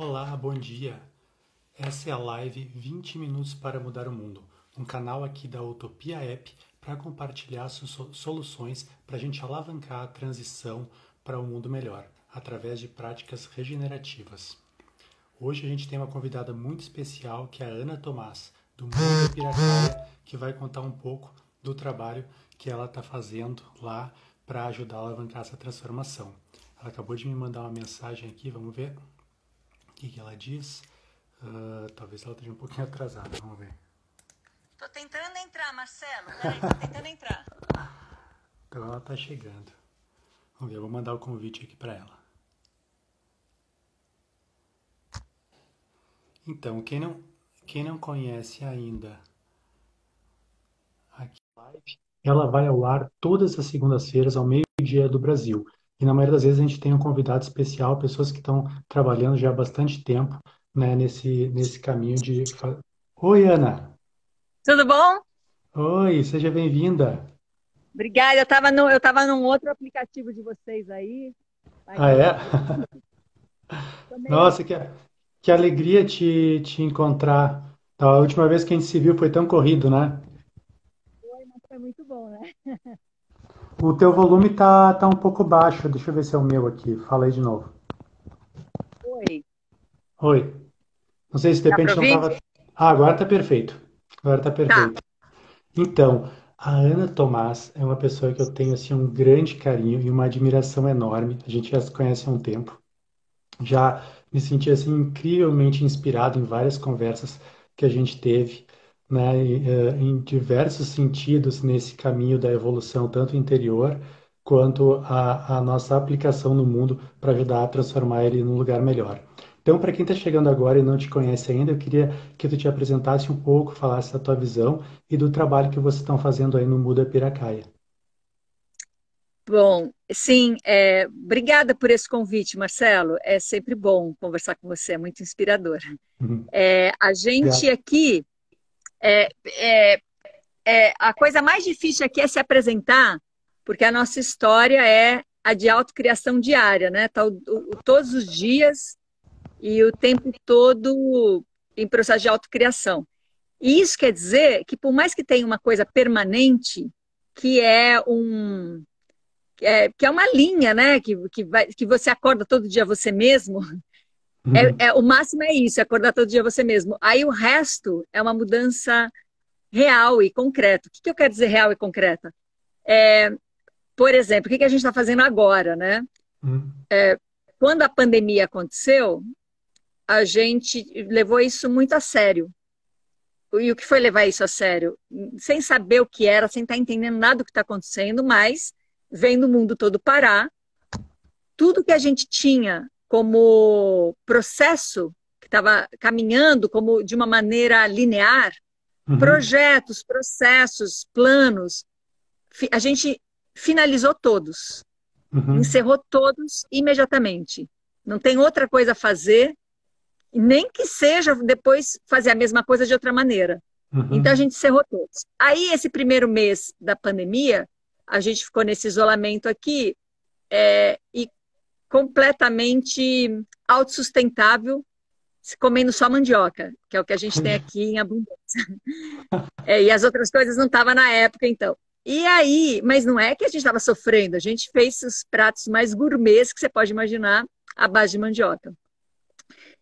Olá, bom dia. Essa é a live 20 minutos para mudar o mundo, um canal aqui da Utopia App para compartilhar soluções para a gente alavancar a transição para um mundo melhor, através de práticas regenerativas. Hoje a gente tem uma convidada muito especial, que é a Ana Tomás, do Mundo Piracaia, que vai contar um pouco do trabalho que ela está fazendo lá para ajudar a alavancar essa transformação. Ela acabou de me mandar uma mensagem aqui, vamos ver o que ela diz. Talvez ela esteja um pouquinho atrasada, vamos ver. Tô tentando entrar, Marcelo. Peraí, tô tentando entrar. Então ela está chegando. Vamos ver, eu vou mandar o convite aqui para ela. Então, quem não conhece ainda aqui a live, ela vai ao ar todas as segundas-feiras ao meio-dia do Brasil. E na maioria das vezes a gente tem um convidado especial, pessoas que estão trabalhando já há bastante tempo, né, nesse caminho de... Oi, Ana! Tudo bom? Oi, seja bem-vinda! Obrigada. Eu tava num outro aplicativo de vocês aí, mas Ah, é? tô meio Nossa, que alegria te encontrar. A última vez que a gente se viu foi tão corrido, né? foi, mas foi muito bom, né? O teu volume tá um pouco baixo. Deixa eu ver se é o meu aqui. Fala aí de novo. Oi. Oi. Não sei se de Dá pra repente não ouvir? tava. Ah, agora tá perfeito. Agora tá Tá. perfeito. Então, a Ana Tomás é uma pessoa que eu tenho assim um grande carinho e uma admiração enorme. A gente já se conhece há um tempo. Já me senti assim incrivelmente inspirado em várias conversas que a gente teve, né, em diversos sentidos nesse caminho da evolução, tanto interior quanto a nossa aplicação no mundo para ajudar a transformar ele num lugar melhor. Então, para quem está chegando agora e não te conhece ainda, eu queria que tu te apresentasse um pouco, falasse da tua visão e do trabalho que vocês estão fazendo aí no Muda Piracaia. Bom, sim, obrigada por esse convite, Marcelo. É sempre bom conversar com você, é muito inspirador. Uhum. A gente Obrigado. aqui, é, é, a coisa mais difícil aqui é se apresentar, porque a nossa história é a de autocriação diária, né? Tá todos os dias e o tempo todo em processo de autocriação. E isso quer dizer que, por mais que tenha uma coisa permanente, que é que é uma linha, né? Que você acorda todo dia você mesmo, Uhum. o máximo é isso, é acordar todo dia você mesmo. Aí o resto é uma mudança real e concreta. O que eu quero dizer real e concreta? Por exemplo, o que a gente está fazendo agora, né? Uhum. Quando a pandemia aconteceu, a gente levou isso muito a sério. E o que foi levar isso a sério? Sem saber o que era, sem estar entendendo nada do que está acontecendo, mas vendo o mundo todo parar, tudo que a gente tinha como processo, que estava caminhando como de uma maneira linear, Uhum. projetos, processos, planos, a gente finalizou todos, Uhum. encerrou todos imediatamente. Não tem outra coisa a fazer, nem que seja depois fazer a mesma coisa de outra maneira. Então a Uhum. gente encerrou todos. Aí, esse primeiro mês da pandemia, a gente ficou nesse isolamento aqui e completamente autossustentável, comendo só mandioca, que é o que a gente tem aqui em abundância. E as outras coisas não estavam na época, então. E aí, mas não é que a gente estava sofrendo, a gente fez os pratos mais gourmets que você pode imaginar à base de mandioca.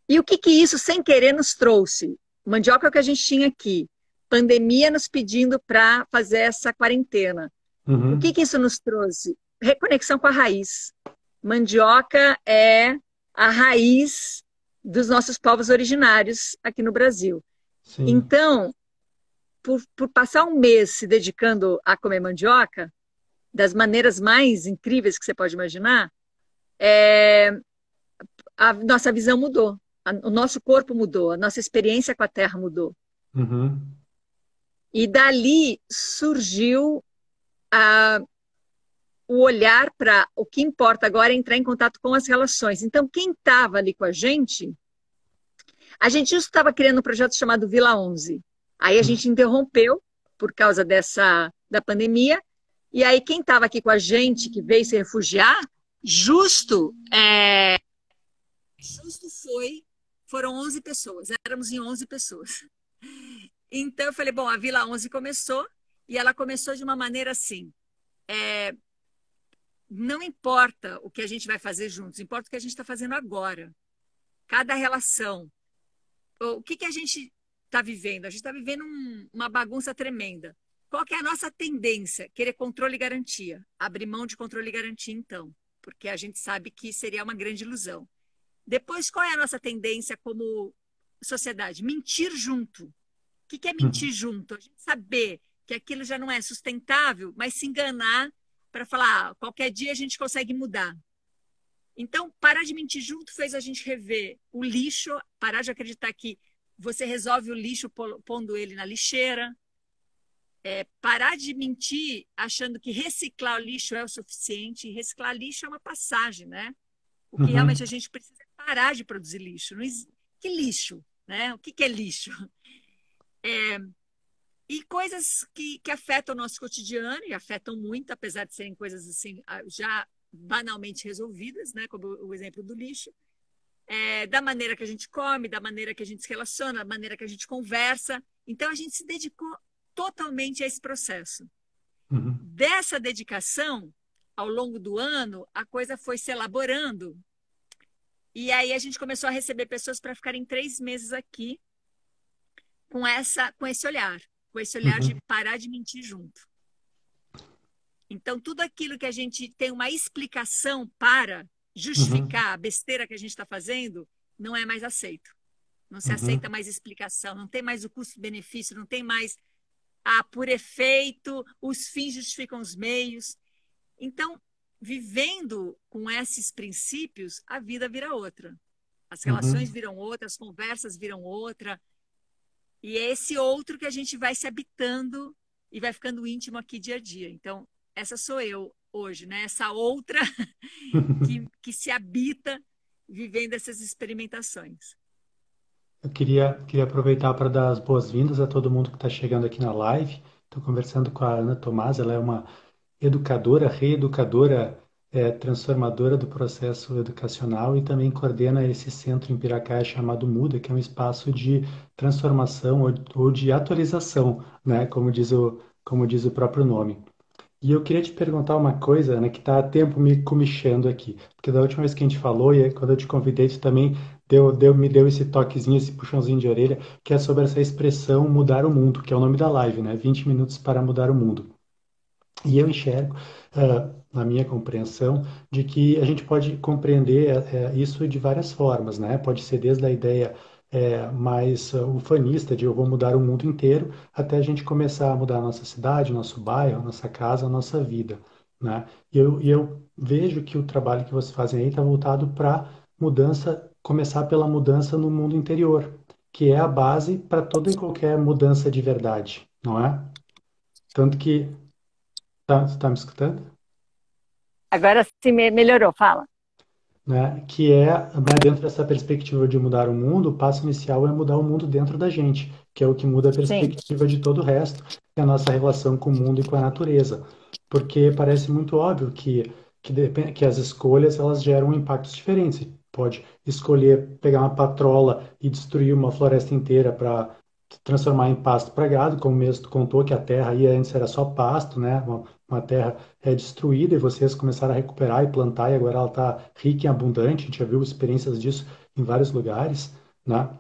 E o que isso, sem querer, nos trouxe? Mandioca é o que a gente tinha aqui. Pandemia nos pedindo para fazer essa quarentena. O que Uhum. isso nos trouxe? Reconexão com a raiz. Mandioca é a raiz dos nossos povos originários aqui no Brasil. Sim. Então, por passar um mês se dedicando a comer mandioca, das maneiras mais incríveis que você pode imaginar, a nossa visão mudou, o nosso corpo mudou, a nossa experiência com a terra mudou. Uhum. E dali surgiu o olhar para o que importa agora é entrar em contato com as relações. Então, quem estava ali com a gente justo estava criando um projeto chamado Vila 11. Aí a gente interrompeu por causa da pandemia. E aí quem estava aqui com a gente, que veio se refugiar, justo foi. foram 11 pessoas, éramos em 11 pessoas. Então eu falei, bom, a Vila 11 começou, e ela começou de uma maneira assim, não importa o que a gente vai fazer juntos, importa o que a gente está fazendo agora. Cada relação. O que a gente está vivendo? A gente está vivendo uma bagunça tremenda. Qual que é a nossa tendência? Querer controle e garantia. Abrir mão de controle e garantia, então. Porque a gente sabe que seria uma grande ilusão. Depois, qual é a nossa tendência como sociedade? Mentir junto. O que é mentir junto? A gente saber que aquilo já não é sustentável, mas se enganar para falar, qualquer dia a gente consegue mudar. Então, parar de mentir junto fez a gente rever o lixo, parar de acreditar que você resolve o lixo pondo ele na lixeira, parar de mentir achando que reciclar o lixo é o suficiente. E reciclar lixo é uma passagem, né? O que realmente a gente precisa é parar de produzir lixo. Que lixo? Né? O que é lixo? E coisas que afetam o nosso cotidiano, e afetam muito, apesar de serem coisas assim, já banalmente resolvidas, né? Como o exemplo do lixo, da maneira que a gente come, da maneira que a gente se relaciona, da maneira que a gente conversa. Então, a gente se dedicou totalmente a esse processo. Dessa dedicação, ao longo do ano, a coisa foi se elaborando, e aí a gente começou a receber pessoas para ficarem 3 meses aqui com esse olhar de parar de mentir junto. Então, tudo aquilo que a gente tem uma explicação para justificar a besteira que a gente está fazendo, não é mais aceito. Não se aceita mais explicação, não tem mais o custo-benefício, não tem mais, por efeito, os fins justificam os meios. Então, vivendo com esses princípios, a vida vira outra. As relações viram outras, as conversas viram outra. E é esse outro que a gente vai se habitando e vai ficando íntimo aqui dia a dia. Então, essa sou eu hoje, né? Essa outra que se habita vivendo essas experimentações. Eu queria aproveitar para dar as boas-vindas a todo mundo que está chegando aqui na live. Estou conversando com a Ana Tomás, ela é uma educadora, reeducadora, transformadora do processo educacional e também coordena esse centro em Piracaia chamado Muda, que é um espaço de transformação ou de atualização, né? Como diz o próprio nome. E eu queria te perguntar uma coisa, Ana, que está há tempo me comichando aqui. Porque da última vez que a gente falou, e aí quando eu te convidei, tu também me deu esse toquezinho, esse puxãozinho de orelha, que é sobre essa expressão mudar o mundo, que é o nome da live, né? 20 minutos para mudar o mundo. E eu enxergo, na minha compreensão, de que a gente pode compreender isso de várias formas, né? Pode ser desde a ideia mais ufanista de eu vou mudar o mundo inteiro, até a gente começar a mudar a nossa cidade, nosso bairro, nossa casa, a nossa vida, né? E eu vejo que o trabalho que vocês fazem aí está voltado para mudança, começar pela mudança no mundo interior, que é a base para toda e qualquer mudança de verdade, não é? Tanto que tá me escutando? Agora sim melhorou, fala. Né? Que é, né, dentro dessa perspectiva de mudar o mundo, o passo inicial é mudar o mundo dentro da gente, que é o que muda a Sim. perspectiva de todo o resto, que é a nossa relação com o mundo e com a natureza. Porque parece muito óbvio que as escolhas elas geram impactos diferentes. Você pode escolher pegar uma patrola e destruir uma floresta inteira para transformar em pasto para gado, como mesmo tu contou que a terra aí antes era só pasto, né? Uma terra destruída e vocês começaram a recuperar e plantar e agora ela está rica e abundante. A gente já viu experiências disso em vários lugares, né?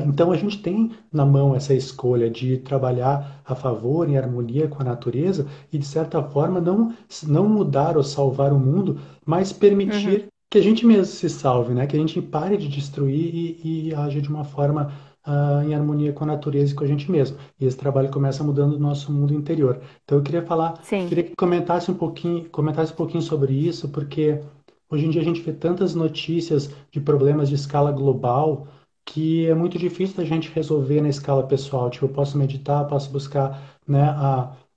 Então a gente tem na mão essa escolha de trabalhar a favor, em harmonia com a natureza e de certa forma não mudar ou salvar o mundo, mas permitir que a gente mesmo se salve, né? Que a gente pare de destruir e age de uma forma em harmonia com a natureza e com a gente mesmo. E esse trabalho começa mudando o nosso mundo interior. Então eu Sim. queria que comentasse um pouquinho sobre isso, porque hoje em dia a gente vê tantas notícias de problemas de escala global que é muito difícil a gente resolver na escala pessoal. Tipo, eu posso meditar, posso buscar, né,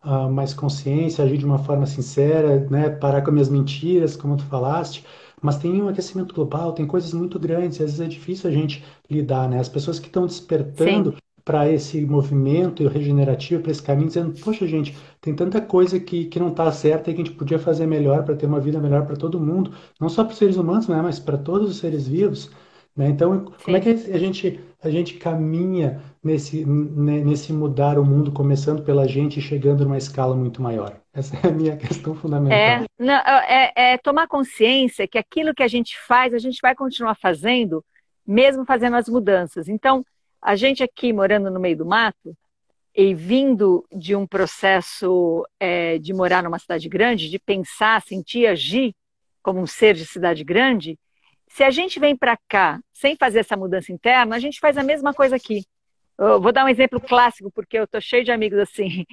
a mais consciência, agir de uma forma sincera, né, parar com as minhas mentiras, como tu falaste, mas tem um aquecimento global, tem coisas muito grandes, e às vezes é difícil a gente lidar, né? As pessoas que estão despertando para esse movimento regenerativo, para esse caminho, dizendo, poxa, gente, tem tanta coisa que não está certa e que a gente podia fazer melhor para ter uma vida melhor para todo mundo, não só para os seres humanos, né, mas para todos os seres vivos. né? Então, como é sim. que a gente caminha nesse mudar o mundo, começando pela gente e chegando numa escala muito maior? Essa é a minha questão fundamental. Não, é tomar consciência que aquilo que a gente faz, a gente vai continuar fazendo, mesmo fazendo as mudanças. Então, a gente aqui morando no meio do mato e vindo de um processo de morar numa cidade grande, de pensar, sentir, agir como um ser de cidade grande, se a gente vem para cá sem fazer essa mudança interna, a gente faz a mesma coisa aqui. Eu vou dar um exemplo clássico, porque eu estou cheio de amigos assim.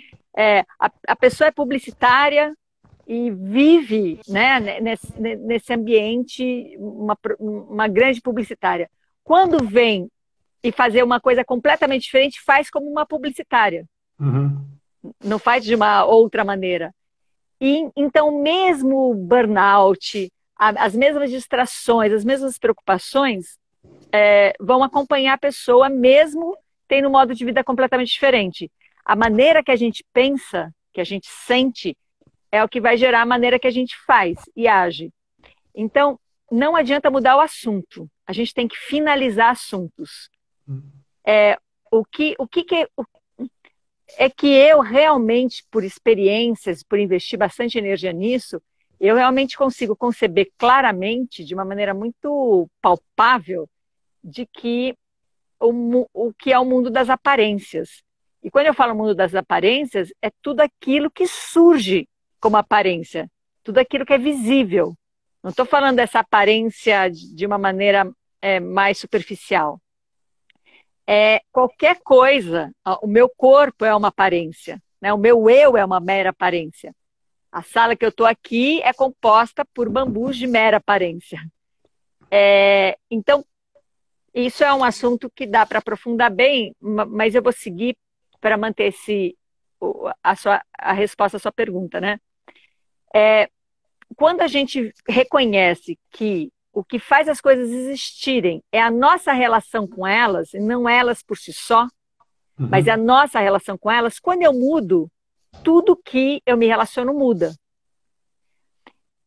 A pessoa é publicitária e vive, né, nesse ambiente, uma grande publicitária. Quando vem e fazer uma coisa completamente diferente, faz como uma publicitária, Uhum, não faz de uma outra maneira. E então, mesmo o burnout, as mesmas distrações, as mesmas preocupações vão acompanhar a pessoa, mesmo tendo um modo de vida completamente diferente. A maneira que a gente pensa, que a gente sente, é o que vai gerar a maneira que a gente faz e age. Então, não adianta mudar o assunto. A gente tem que finalizar assuntos. uhum, É que eu realmente, por experiências, por investir bastante energia nisso, eu realmente consigo conceber claramente, de uma maneira muito palpável, de que o que é o mundo das aparências. E quando eu falo mundo das aparências, é tudo aquilo que surge como aparência, tudo aquilo que é visível. Não estou falando dessa aparência de uma maneira mais superficial. Qualquer coisa, o meu corpo é uma aparência, né? O meu eu é uma mera aparência. A sala que eu estou aqui é composta por bambus de mera aparência. Então, isso é um assunto que dá para aprofundar bem, mas eu vou seguir para manter a resposta à sua pergunta, né? Quando a gente reconhece que o que faz as coisas existirem é a nossa relação com elas, e não elas por si só, mas é a uhum, nossa relação com elas, quando eu mudo, tudo que eu me relaciono muda.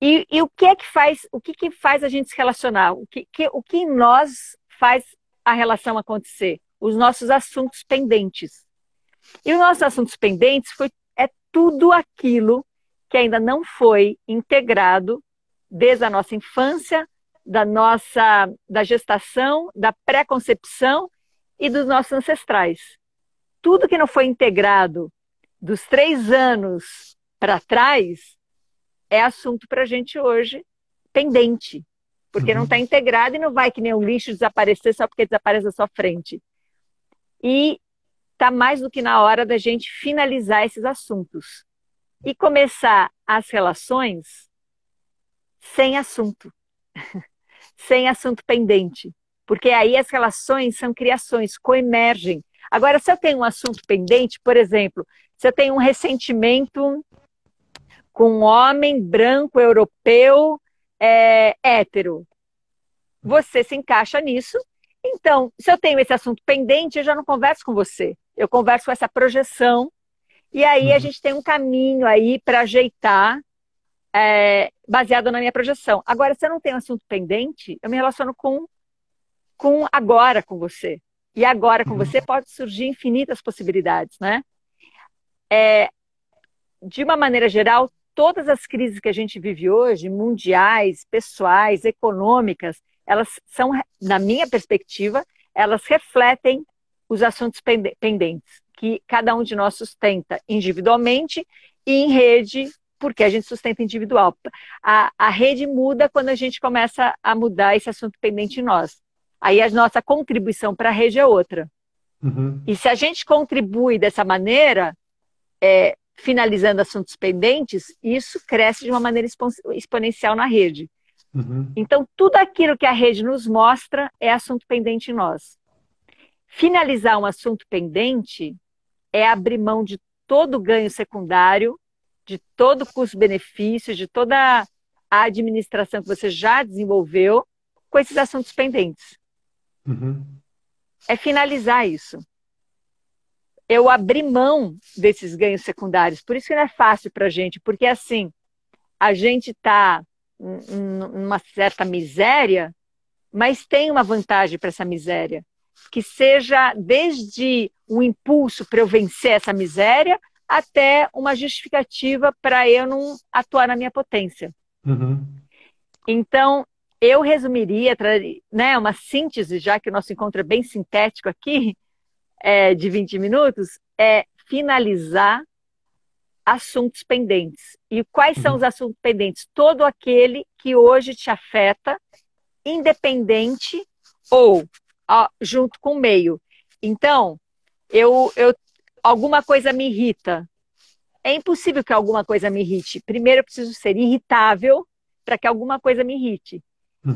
E o que faz a gente se relacionar? O que em nós faz a relação acontecer? Os nossos assuntos pendentes. E os nossos assuntos pendentes é tudo aquilo que ainda não foi integrado desde a nossa infância, da gestação, da pré-concepção e dos nossos ancestrais. Tudo que não foi integrado dos 3 anos para trás é assunto para a gente hoje pendente, porque não está uhum, integrado e não vai que nem um lixo desaparecer só porque desaparece da sua frente. E está mais do que na hora da gente finalizar esses assuntos e começar as relações sem assunto, sem assunto pendente, porque aí as relações são criações, coemergem. Agora, se eu tenho um assunto pendente, por exemplo, se eu tenho um ressentimento com um homem branco, europeu, hétero, você se encaixa nisso. Então, se eu tenho esse assunto pendente, eu já não converso com você. Eu converso com essa projeção. E aí a uhum, gente tem um caminho aí para ajeitar, baseado na minha projeção. Agora, se eu não tenho assunto pendente, eu me relaciono com agora com você. E agora com uhum, você pode surgir infinitas possibilidades, né? De uma maneira geral, todas as crises que a gente vive hoje, mundiais, pessoais, econômicas, elas são, na minha perspectiva, elas refletem os assuntos pendentes que cada um de nós sustenta individualmente e em rede, porque a gente sustenta individual. A rede muda quando a gente começa a mudar esse assunto pendente em nós. Aí a nossa contribuição para a rede é outra. uhum, E se a gente contribui dessa maneira, finalizando assuntos pendentes, isso cresce de uma maneira exponencial na rede. uhum, Então, tudo aquilo que a rede nos mostra é assunto pendente em nós. Finalizar um assunto pendente é abrir mão de todo o ganho secundário, de todo o custo-benefício, de toda a administração que você já desenvolveu com esses assuntos pendentes. uhum, É finalizar isso. Eu abri mão desses ganhos secundários. Por isso que não é fácil para a gente, porque assim, a gente está numa certa miséria mas tem uma vantagem para essa miséria, que seja desde um impulso para eu vencer essa miséria até uma justificativa para eu não atuar na minha potência. Uhum. Então, eu resumiria, né, uma síntese, já que o nosso encontro é bem sintético aqui, de 20 minutos, é finalizar assuntos pendentes. E quais são os Uhum. assuntos pendentes? Todo aquele que hoje te afeta, independente ou junto com o meio. Então, alguma coisa me irrita. É impossível que alguma coisa me irrite. Primeiro, eu preciso ser irritável para que alguma coisa me irrite.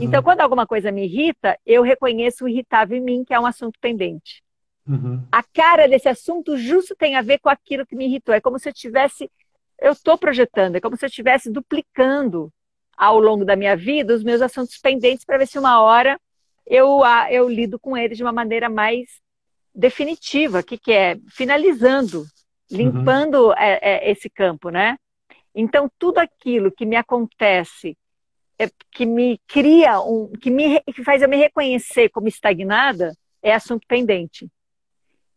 Então, Uhum. quando alguma coisa me irrita, eu reconheço o irritável em mim, que é um assunto pendente. Uhum. A cara desse assunto justo tem a ver com aquilo que me irritou. É como se eu estou projetando, é como se eu estivesse duplicando ao longo da minha vida os meus assuntos pendentes para ver se uma hora eu lido com eles de uma maneira mais definitiva, que é finalizando, Uhum. limpando esse campo, né? Então, tudo aquilo que me acontece, que me cria, que faz eu me reconhecer como estagnada, é assunto pendente.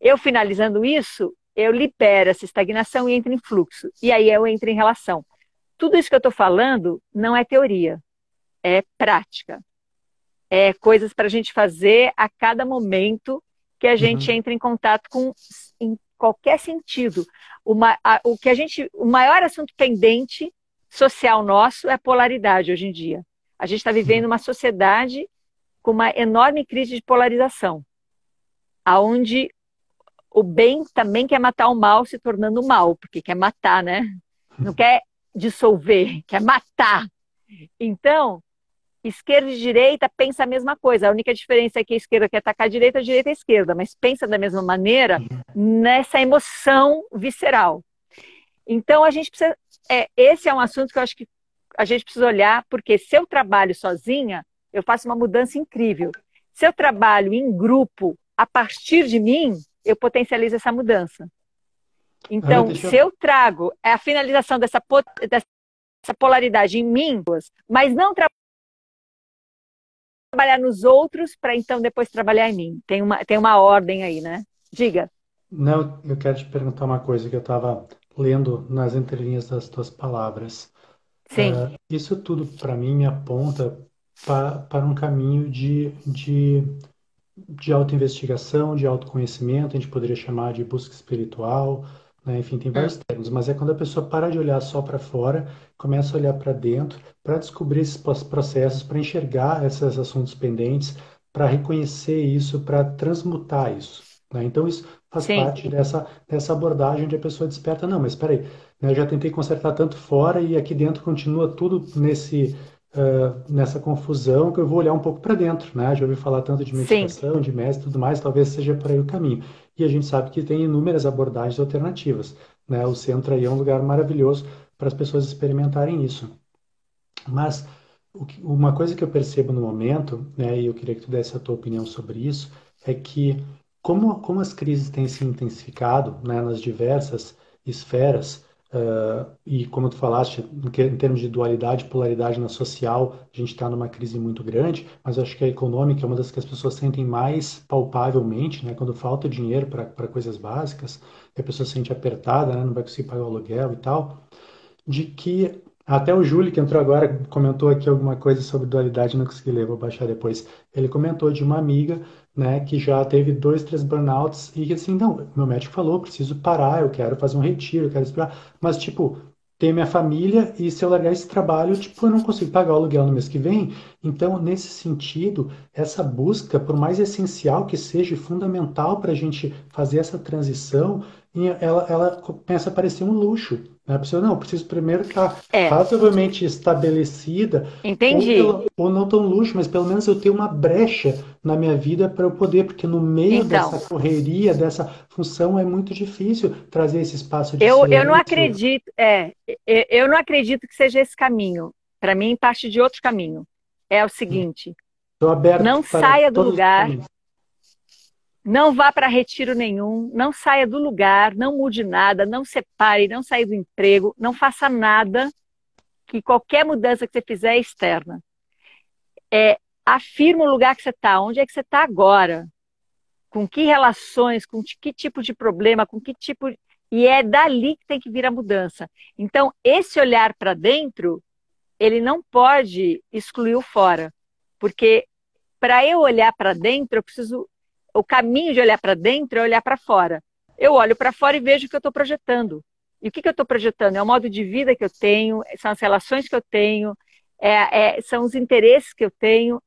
Eu finalizando isso, eu libero essa estagnação e entro em fluxo. E aí eu entro em relação. Tudo isso que eu estou falando não é teoria, é prática. É coisas para a gente fazer a cada momento que a gente Uhum. entra em contato com, em qualquer sentido. O maior assunto pendente social nosso é a polaridade hoje em dia. A gente está vivendo Uhum. uma sociedade com uma enorme crise de polarização, aonde o bem também quer matar o mal se tornando mal, porque quer matar, né? Não quer dissolver, quer matar. Então, esquerda e direita pensa a mesma coisa. A única diferença é que a esquerda quer atacar a direita é a esquerda, mas pensa da mesma maneira nessa emoção visceral. Então, a gente precisa. Esse é um assunto que eu acho que a gente precisa olhar, porque se eu trabalho sozinha, eu faço uma mudança incrível. Se eu trabalho em grupo, a partir de mim, eu potencializo essa mudança. Ana, Então, deixa se eu. eu trago a finalização dessa polaridade em mim, mas não trabalhar nos outros para então depois trabalhar em mim. Tem uma ordem aí, né? Diga. Não, eu quero te perguntar uma coisa que eu estava lendo nas entrelinhas das tuas palavras. Sim, Isso tudo, para mim, me aponta para um caminho de autoinvestigação, de autoconhecimento, a gente poderia chamar de busca espiritual, né? Enfim, tem vários termos, mas é quando a pessoa para de olhar só para fora, começa a olhar para dentro, para descobrir esses processos, para enxergar esses assuntos pendentes, para reconhecer isso, para transmutar isso, né? Então, isso faz sim. parte dessa abordagem onde a pessoa desperta, não, mas espera aí, né? Eu já tentei consertar tanto fora e aqui dentro continua tudo nessa confusão que eu vou olhar um pouco para dentro, né? Já ouvi falar tanto de Sim, meditação, de mestre e tudo mais, talvez seja por aí o caminho. E a gente sabe que tem inúmeras abordagens alternativas, né? O centro aí é um lugar maravilhoso para as pessoas experimentarem isso. Mas uma coisa que eu percebo no momento, né, e eu queria que tu desse a tua opinião sobre isso, é que como as crises têm se intensificado, né, nas diversas esferas, e como tu falaste, em termos de dualidade e polaridade na social, a gente está numa crise muito grande, mas eu acho que a econômica é uma das que as pessoas sentem mais palpavelmente, né, quando falta dinheiro para coisas básicas, que a pessoa se sente apertada, né, não vai conseguir pagar o aluguel e tal, de que até o Júlio, que entrou agora, comentou aqui alguma coisa sobre dualidade, não consegui ler, vou baixar depois. Ele comentou de uma amiga, né, que já teve 2, 3 burnouts e que assim, não, meu médico falou, preciso parar, eu quero fazer um retiro, eu quero esperar, mas tipo, tenho minha família e se eu largar esse trabalho, tipo, eu não consigo pagar o aluguel no mês que vem. Então, nesse sentido, essa busca, por mais essencial que seja, fundamental para a gente fazer essa transição, ela começa a parecer um luxo, né? A pessoa, não, eu preciso primeiro estar é. razoavelmente estabelecida, Entendi. ou não tão luxo, mas pelo menos eu ter uma brecha na minha vida para eu poder, porque no meio dessa Então, correria, dessa função, é muito difícil trazer esse espaço de eu não silêncio. acredito, eu não acredito que seja esse caminho. Para mim, parte de outro caminho. É o seguinte: Estou aberto não para saia do todos os lugar, caminhos. não vá para retiro nenhum, não saia do lugar, não mude nada, não separe, não saia do emprego, não faça nada, que qualquer mudança que você fizer é externa. afirma o lugar que você está, onde é que você está agora, com que relações, com que tipo de problema, com que tipo... E é dali que tem que vir a mudança. Então, esse olhar para dentro, ele não pode excluir o fora, porque para eu olhar para dentro, eu preciso... O caminho de olhar para dentro é olhar para fora. Eu olho para fora e vejo o que eu estou projetando. E o que eu estou projetando? É o modo de vida que eu tenho, são as relações que eu tenho, são os interesses que eu tenho.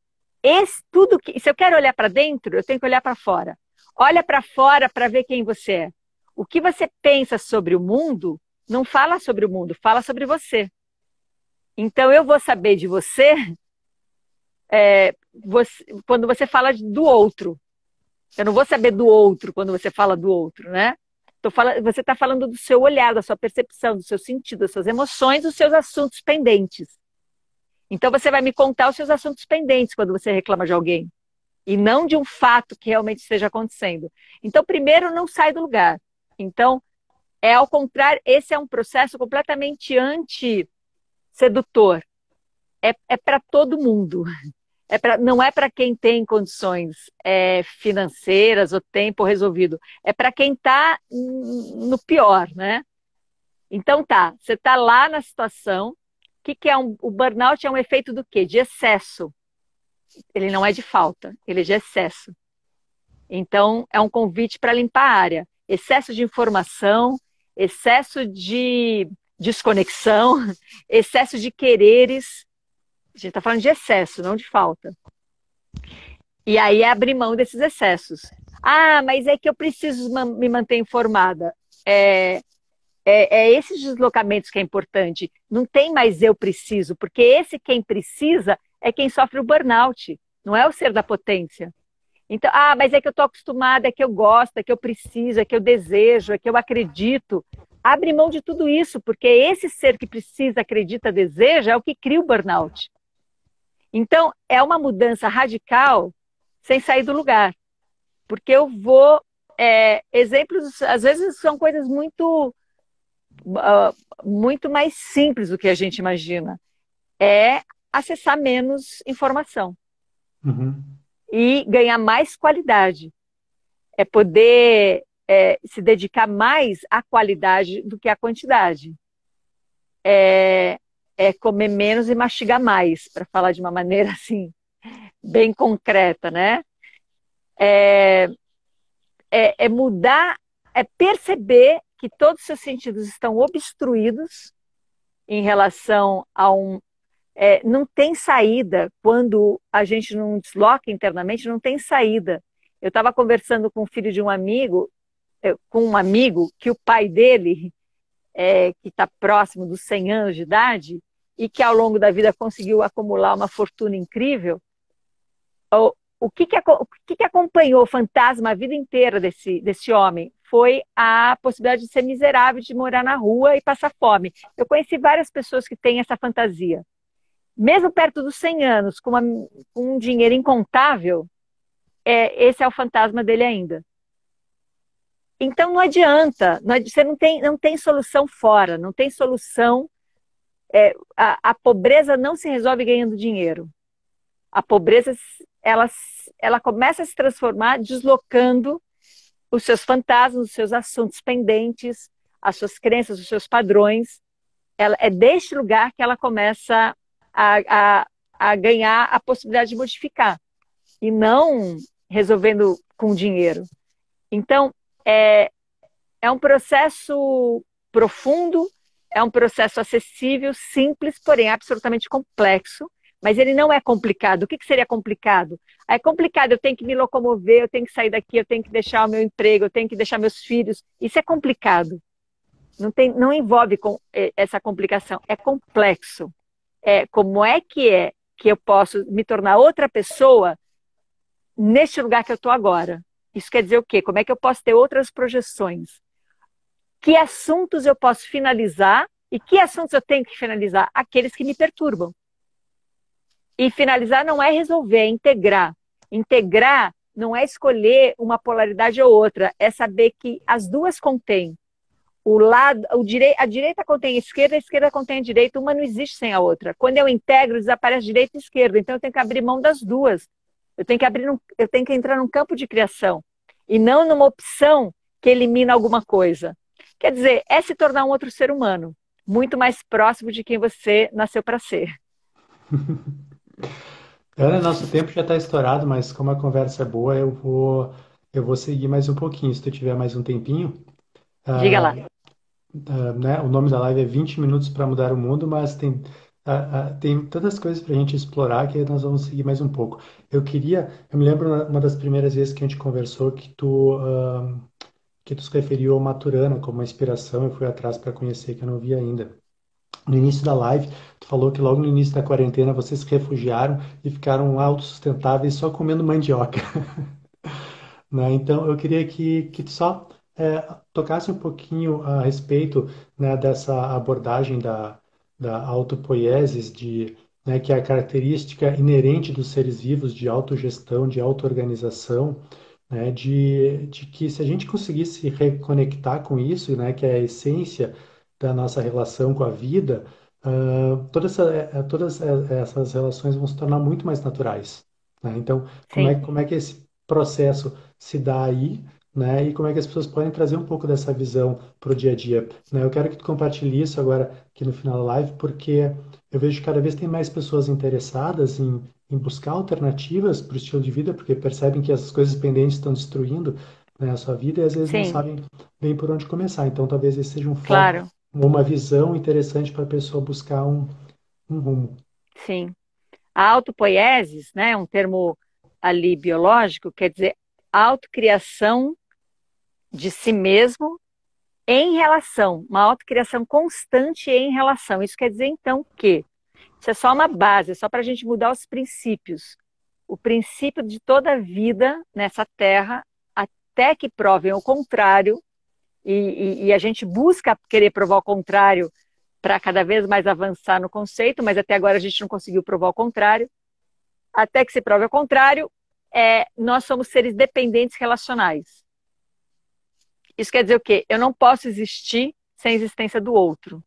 Tudo que, se eu quero olhar para dentro, eu tenho que olhar para fora. Olha para fora para ver quem você é. O que você pensa sobre o mundo não fala sobre o mundo, fala sobre você. Então eu vou saber de você, quando você fala do outro. Eu não vou saber do outro quando você fala do outro, né? Você está falando do seu olhar, da sua percepção, do seu sentido, das suas emoções, dos seus assuntos pendentes. Então você vai me contar os seus assuntos pendentes quando você reclama de alguém. E não de um fato que realmente esteja acontecendo. Então, primeiro, não sai do lugar. Então, ao contrário, esse é um processo completamente anti-sedutor. É para todo mundo. Não é para quem tem condições financeiras ou tempo resolvido. É para quem está no pior, né? Então tá, você está lá na situação. O que é o burnout? É um efeito do quê? De excesso. Ele não é de falta, ele é de excesso. Então, é um convite para limpar a área. Excesso de informação, excesso de desconexão, excesso de quereres. A gente está falando de excesso, não de falta. E aí é abrir mão desses excessos. Ah, mas é que eu preciso me manter informada. Esses deslocamentos que é importante. Não tem mais eu preciso, porque esse quem precisa é quem sofre o burnout, não é o ser da potência. Então, mas é que eu estou acostumada, é que eu gosto, é que eu preciso, é que eu desejo, é que eu acredito. Abre mão de tudo isso, porque esse ser que precisa, acredita, deseja, é o que cria o burnout. Então, é uma mudança radical sem sair do lugar. Porque eu vou... exemplos, às vezes, são coisas muito mais simples do que a gente imagina. Acessar menos informação. Uhum. E ganhar mais qualidade. É poder se dedicar mais à qualidade do que à quantidade. É comer menos e mastigar mais, para falar de uma maneira assim, bem concreta, né? Mudar, perceber que todos os seus sentidos estão obstruídos em relação a não tem saída quando a gente não desloca internamente, não tem saída. Eu estava conversando com o filho de um amigo, que o pai dele, que está próximo dos 100 anos de idade, e que ao longo da vida conseguiu acumular uma fortuna incrível. O que acompanhou o fantasma a vida inteira desse homem? Foi a possibilidade de ser miserável, de morar na rua e passar fome. Eu conheci várias pessoas que têm essa fantasia. Mesmo perto dos 100 anos, com um dinheiro incontável, esse é o fantasma dele ainda. Então não adianta, você não tem solução fora, não tem solução. A pobreza não se resolve ganhando dinheiro. A pobreza, ela começa a se transformar deslocando os seus fantasmas, os seus assuntos pendentes, as suas crenças, os seus padrões. É deste lugar que ela começa a ganhar a possibilidade de modificar, e não resolvendo com dinheiro. Então, é um processo profundo, é um processo acessível, simples, porém absolutamente complexo, mas ele não é complicado. O que seria complicado? É complicado, eu tenho que me locomover, eu tenho que sair daqui, eu tenho que deixar o meu emprego, eu tenho que deixar meus filhos. Isso é complicado. Não envolve essa complicação, é complexo. Como é que eu posso me tornar outra pessoa neste lugar que eu estou agora? Isso quer dizer o quê? Como é que eu posso ter outras projeções? Que assuntos eu posso finalizar e que assuntos eu tenho que finalizar? Aqueles que me perturbam. E finalizar não é resolver, é integrar. Integrar não é escolher uma polaridade ou outra, é saber que as duas contêm. A direita contém a esquerda contém a direita, uma não existe sem a outra. Quando eu integro, desaparece direita e esquerda. Então eu tenho que abrir mão das duas. Eu tenho que entrar num campo de criação e não numa opção que elimina alguma coisa. Quer dizer, é se tornar um outro ser humano, muito mais próximo de quem você nasceu para ser. Ana, nosso tempo já está estourado, mas como a conversa é boa, eu vou seguir mais um pouquinho. Se tu tiver mais um tempinho, Diga ah, lá. né, o nome da live é 20 minutos para mudar o mundo, mas tem tantas coisas para a gente explorar que nós vamos seguir mais um pouco. Eu me lembro uma das primeiras vezes que a gente conversou que tu se referiu ao Maturana como uma inspiração. Eu fui atrás para conhecer, que eu não vi ainda. No início da live, tu falou que logo no início da quarentena vocês se refugiaram e ficaram autossustentáveis só comendo mandioca. Né? Então, eu queria que tu só tocasse um pouquinho a respeito, né, dessa abordagem da autopoiesis, né, que é a característica inerente dos seres vivos de autogestão, de auto-organização, né, de que se a gente conseguisse se reconectar com isso, né, que é a essência da nossa relação com a vida, todas essas relações vão se tornar muito mais naturais. Né? Então, Sim. como é que esse processo se dá aí, né? E como é que as pessoas podem trazer um pouco dessa visão para o dia a dia, né? Eu quero que tu compartilhe isso agora aqui no final da live, porque eu vejo que cada vez tem mais pessoas interessadas em buscar alternativas para o estilo de vida, porque percebem que essas coisas pendentes estão destruindo, né, a sua vida e às vezes não Sim, sabem bem por onde começar. Então, talvez esse seja um foco, claro. uma visão interessante para a pessoa buscar um rumo. Sim. A autopoiesis, né, um termo ali biológico, quer dizer autocriação de si mesmo em relação, uma autocriação constante em relação. Isso quer dizer, então, que isso é só uma base, é só para a gente mudar os princípios. O princípio de toda a vida nessa terra, até que provem o contrário, e a gente busca querer provar o contrário para cada vez mais avançar no conceito, mas até agora a gente não conseguiu provar o contrário. Até que se prove o contrário, nós somos seres dependentes relacionais. Isso quer dizer o quê? Eu não posso existir sem a existência do outro.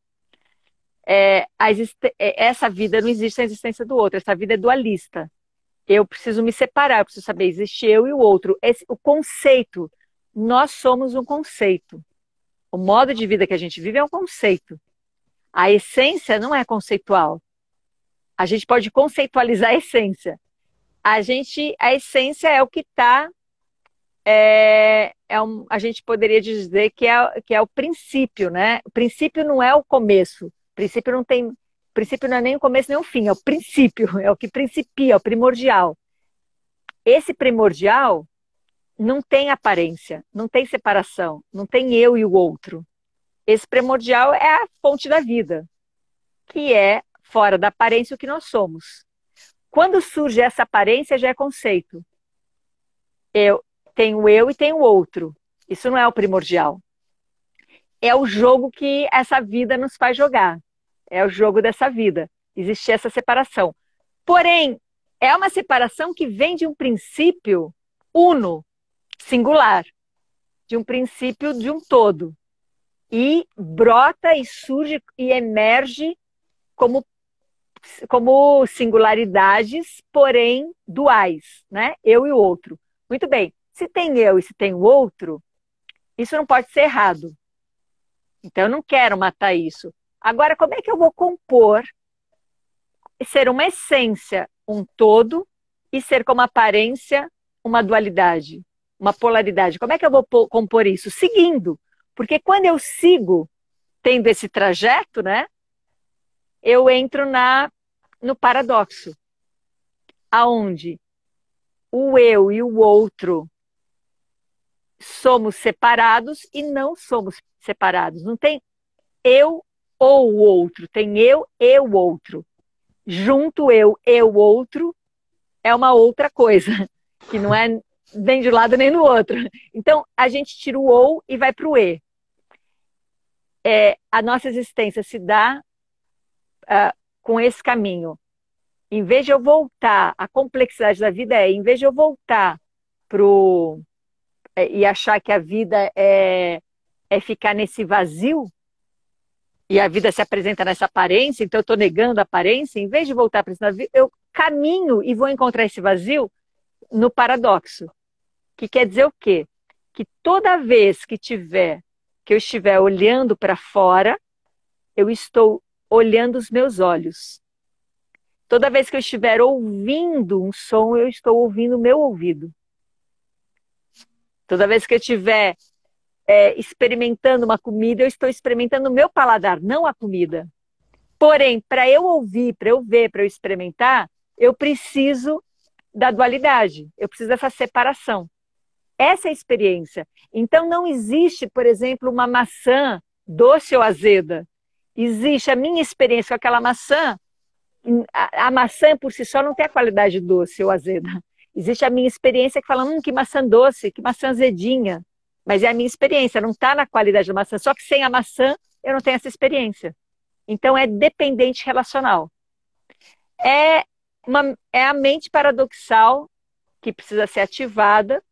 Essa vida não existe sem a existência do outro. Essa vida é dualista. Eu preciso me separar, eu preciso saber, existe eu e o outro. O conceito, nós somos um conceito. O modo de vida que a gente vive é um conceito. A essência não é conceitual. A gente pode conceitualizar a essência. A essência é o que está. A gente poderia dizer que é o princípio, né? O princípio não é o começo. O princípio não é nem o começo nem o fim, é o princípio, é o que principia, é o primordial. Esse primordial não tem aparência, não tem separação, não tem eu e o outro. Esse primordial é a fonte da vida, que é fora da aparência o que nós somos. Quando surge essa aparência, já é conceito. Tenho eu e tenho o outro. Isso não é o primordial. É o jogo que essa vida nos faz jogar. É o jogo dessa vida. Existe essa separação. Porém, é uma separação que vem de um princípio uno, singular, de um princípio de um todo. E brota e surge e emerge como singularidades, porém duais, né? Eu e o outro. Muito bem. Se tem eu e se tem o outro, isso não pode ser errado. Então eu não quero matar isso. Agora, como é que eu vou compor ser uma essência, um todo, e ser como aparência uma dualidade, uma polaridade? Como é que eu vou compor isso? Seguindo. Porque quando eu sigo tendo esse trajeto, né, eu entro no paradoxo, aonde o eu e o outro somos separados e não somos separados. Não tem eu ou o outro, tem eu e o outro. Junto eu e o outro é uma outra coisa, que não é nem de um lado nem do outro. Então, a gente tira o ou e vai para o e. A nossa existência se dá com esse caminho. Em vez de eu voltar, a complexidade da vida em vez de eu voltar e achar que a vida é é ficar nesse vazio, e a vida se apresenta nessa aparência, então eu estou negando a aparência, em vez de voltar para esse vazio, eu caminho e vou encontrar esse vazio no paradoxo. Que quer dizer o quê? Que toda vez que eu estiver olhando para fora, eu estou olhando os meus olhos. Toda vez que eu estiver ouvindo um som, eu estou ouvindo o meu ouvido. Toda vez que eu estiver experimentando uma comida, eu estou experimentando o meu paladar, não a comida. Porém, para eu ouvir, para eu ver, para eu experimentar, eu preciso da dualidade, eu preciso dessa separação. Essa é a experiência. Então não existe, por exemplo, uma maçã doce ou azeda. Existe a minha experiência com aquela maçã. A maçã por si só não tem a qualidade doce ou azeda. Existe a minha experiência que fala, que maçã doce, que maçã azedinha. Mas é a minha experiência, não está na qualidade da maçã. Só que sem a maçã eu não tenho essa experiência. Então é dependente relacional. É a mente paradoxal que precisa ser ativada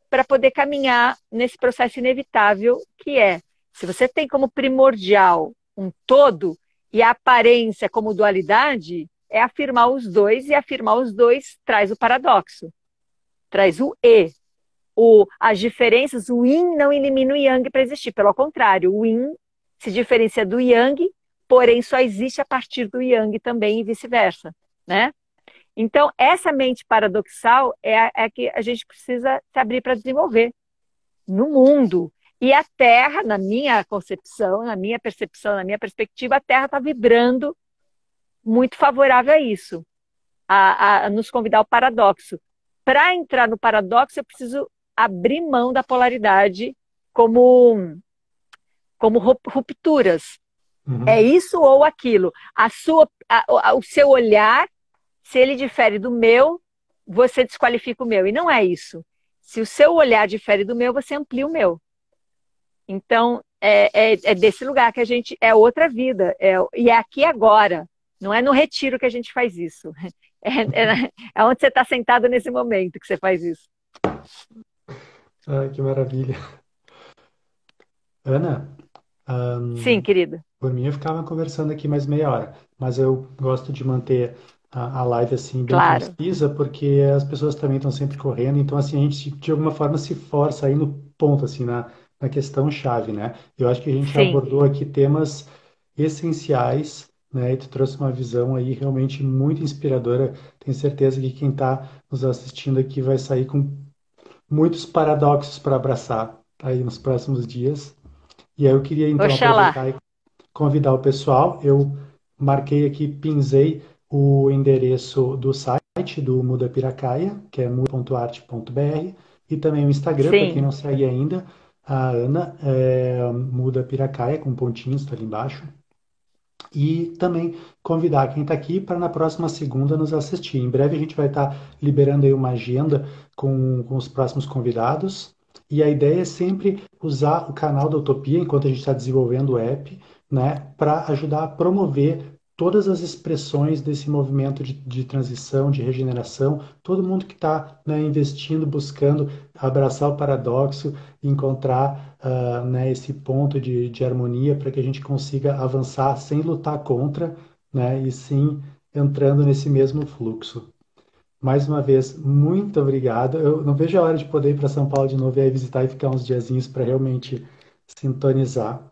para poder caminhar nesse processo inevitável que é, se você tem como primordial um todo e a aparência como dualidade, é afirmar os dois, e afirmar os dois traz o paradoxo, traz o E. As diferenças, o yin não elimina o yang para existir, pelo contrário, o yin se diferencia do yang, porém só existe a partir do yang também e vice-versa, né? Então, essa mente paradoxal é a que a gente precisa se abrir para desenvolver no mundo. E a Terra, na minha concepção, na minha percepção, na minha perspectiva, a Terra está vibrando muito favorável a isso, a nos convidar ao paradoxo. Para entrar no paradoxo, eu preciso abrir mão da polaridade como rupturas. Uhum. É isso ou aquilo. O seu olhar, se ele difere do meu, você desqualifica o meu. E não é isso. Se o seu olhar difere do meu, você amplia o meu. Então, é desse lugar que a gente... É outra vida. E é aqui agora. Não é no retiro que a gente faz isso. É onde você está sentado nesse momento que você faz isso. Ai, que maravilha. Ana, Sim, querida. por mim eu ficava conversando aqui mais meia hora, mas eu gosto de manter a live assim bem Claro. concisa, porque as pessoas também estão sempre correndo, então assim a gente de alguma forma se força aí no ponto, assim, na questão chave, né? Eu acho que a gente Sim. abordou aqui temas essenciais, né? E tu trouxe uma visão aí realmente muito inspiradora. Tenho certeza que quem está nos assistindo aqui vai sair com muitos paradoxos para abraçar aí nos próximos dias. E aí eu queria então Oxalá. aproveitar e convidar o pessoal. Eu marquei aqui, pinzei o endereço do site do Muda Piracaia, que é muda.arte.br, e também o Instagram, para quem Sim. não segue ainda, a Ana, Muda Piracaia, com pontinhos, está ali embaixo. E também convidar quem está aqui para na próxima segunda nos assistir. Em breve a gente vai estar liberando aí uma agenda com os próximos convidados. E a ideia é sempre usar o canal da Utopia, enquanto a gente está desenvolvendo o app, né, para ajudar a promover todas as expressões desse movimento de transição, de regeneração, todo mundo que está, né, investindo, buscando abraçar o paradoxo, encontrar né, esse ponto de harmonia para que a gente consiga avançar sem lutar contra, né, e sim entrando nesse mesmo fluxo. Mais uma vez, muito obrigado. Eu não vejo a hora de poder ir para São Paulo de novo e aí visitar e ficar uns diazinhos para realmente sintonizar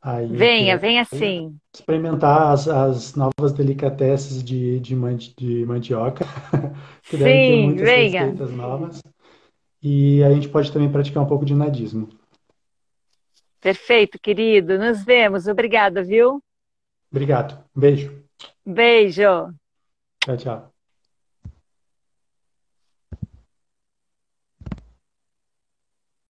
aí o Venha, tempo. venha sim. Experimentar as novas delicatessen de mandioca, que devem ter Sim, muitas venha. receitas novas. E a gente pode também praticar um pouco de nadismo. Perfeito, querido. Nos vemos. Obrigada, viu? Obrigado. Um beijo. Beijo. Tchau, tchau.